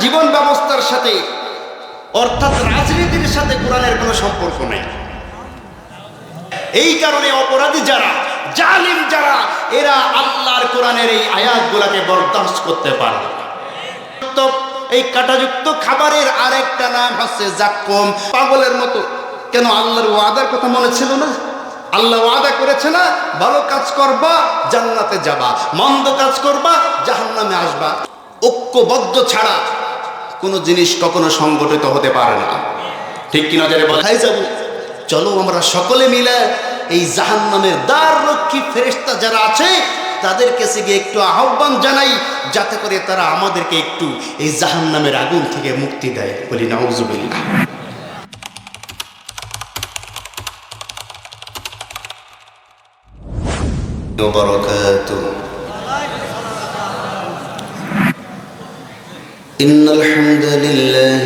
জীবন ব্যবস্থার সাথে অর্থাৎ রাজনীতির সাথে কোরআনের কোনো সম্পর্ক নেই। এই কারণে অপরাধী যারা, জালিম যারা, এরা আল্লাহর কোরআনের এই আয়াতগুলোকে বরদাস্ত করতে পারে না। তো এই কাঁটাযুক্ত খাবারের আরেকটা নাম হচ্ছে জাক্কুম। পাগলের মতো কেন আল্লাহর ওয়াদার কথা মনে ছিল না? আল্লাহ ওয়াদা করেছে না, ভালো কাজ করবা জান্নাতে যাবা, মন্দ কাজ করবা জাহান্নামে আসবা। ঐক্যবদ্ধ ছাড়া কোনো জিনিস কখনো সংগঠিত হতে পারে না, ঠিক কিনা? যারা বলাই যাব, চলো আমরা সকলে মিলে এই জাহান্নামের দ্বার রক্ষী ফেরেশতা যারা আছে তাদের কাছে গিয়ে একটু আহ্বান জানাই, যাতে করে তারা আমাদেরকে একটু এই জাহান্নামের আগুন থেকে মুক্তি দেয়। বলি নাউজুবিল্লাহ। বারাকাতুহু। ইন্নাল হামদালিল্লাহ